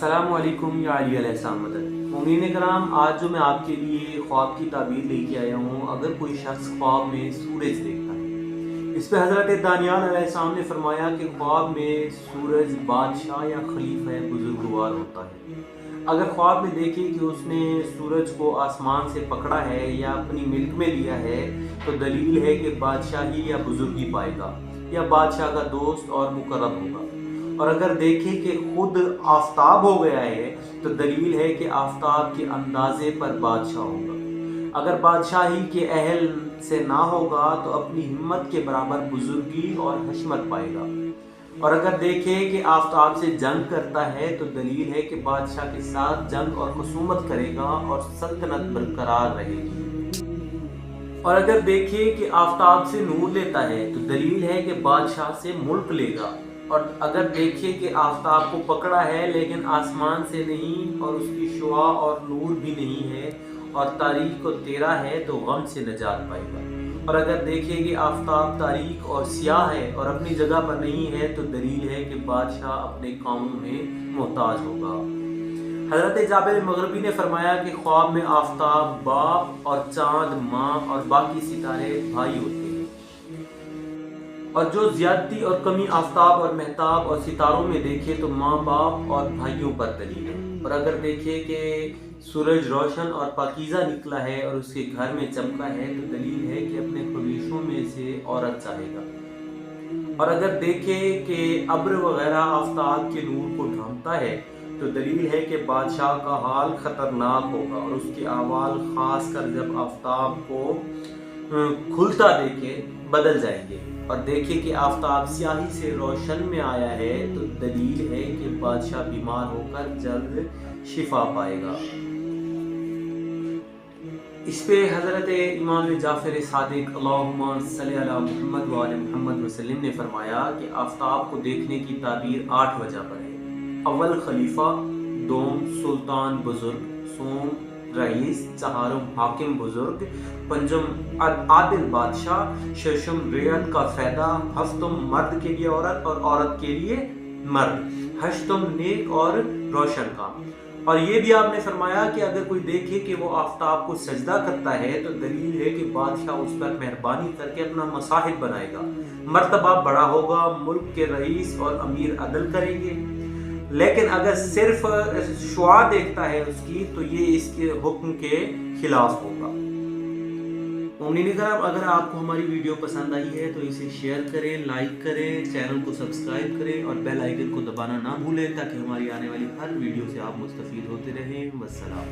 अस्सलामु अलैकुम या अली अलैहिस्सलाम मदद। मोमिनीन कराम, आज जो मैं आपके लिए ख्वाब की ताबीर लेके आया हूँ, अगर कोई शख्स ख्वाब में सूरज देखता है, इस पे हज़रत दानियाल अलैहिस्सलाम ने फरमाया कि ख्वाब में सूरज बादशाह या खलीफा बुजुर्गवार होता है। अगर ख्वाब में देखे कि उसने सूरज को आसमान से पकड़ा है या अपनी मिल्क में लिया है, तो दलील है कि बादशाही या बुजुर्गी पाएगा या बादशाह का दोस्त और मुकर्रब होगा। और अगर देखें कि खुद आफताब हो गया है, तो दलील है कि आफताब के अंदाजे पर बादशाह होगा। अगर बादशाही के अहल से ना होगा, तो अपनी हिम्मत के बराबर बुजुर्गी और हशमत पाएगा। और अगर देखें कि आफताब से जंग करता है, तो दलील है कि बादशाह के साथ जंग और खुसूमत करेगा और सल्तनत बरकरार रहेगी। और अगर देखें कि आफताब से नूर लेता है, तो दलील है कि बादशाह से मुल्क लेगा। और अगर देखें कि आफताब को पकड़ा है लेकिन आसमान से नहीं, और उसकी शुआ और नूर भी नहीं है, और तारीख को तेरा है, तो गम से नजात पाएगा। और अगर देखें कि आफताब तारीख और सियाह है और अपनी जगह पर नहीं है, तो दलील है कि बादशाह अपने कामों में मोहताज होगा। हज़रत जाबिर मगरबी ने फरमाया कि ख्वाब में आफताब बाप और चांद माँ और बाकी सितारे भाई होते हैं, और जो ज्यादती और कमी आफताब और महताब और सितारों में देखे तो माँ बाप और भाइयों पर दलील है। और अगर देखे कि सूरज रोशन और पाकीज़ा निकला है और उसके घर में चमका है, तो दलील है कि अपने ख्वाहिशों में से औरत चाहेगा। और अगर देखे कि अब्र वगैरह आफताब के नूर को ढांकता है, तो दलील है कि बादशाह का हाल खतरनाक होगा और उसके अहवाल खास कर जब आफताब को खुलता देखे बदल जाएंगे। और देखे कि आफताब स्याही से रोशन में आया है, तो दलील है कि बादशाह बीमार होकर जल्द शिफा पाएगा। इस पे हज़रत इमाम जाफ़र सादिक अल्लाहुम्मा सल्ली अला मुहम्मद व आले मुहम्मद वसल्लम ने फरमाया कि आफताब को देखने की ताबीर 8 वजह पर है। अव्वल खलीफा, दोम सुल्तान बुजुर्ग, सोम रईस, चहारम हाकिम बुजुर्ग, पंजम आदिल बादशाह, शशम रियत का फायदा, हफ्तम मर्द के लिए औरत और औरत के लिए मर्द, हश्तम नेक और रोशन काम। और ये भी आपने फरमाया कि अगर कोई देखे कि वो आफताब को सजदा करता है, तो दलील है कि बादशाह उस पर मेहरबानी करके अपना मसाहिब बनाएगा, मर्तबा बड़ा होगा, मुल्क के रईस और अमीर अदल करेंगे। लेकिन अगर सिर्फ शुआ देखता है उसकी, तो ये इसके हुक्म के खिलाफ होगा। मोमिनीन कराम, अगर आपको हमारी वीडियो पसंद आई है तो इसे शेयर करें, लाइक करें, चैनल को सब्सक्राइब करें और बेल आइकन को दबाना ना भूलें, ताकि हमारी आने वाली हर वीडियो से आप मुस्तफीद होते रहें। वस्सलाम।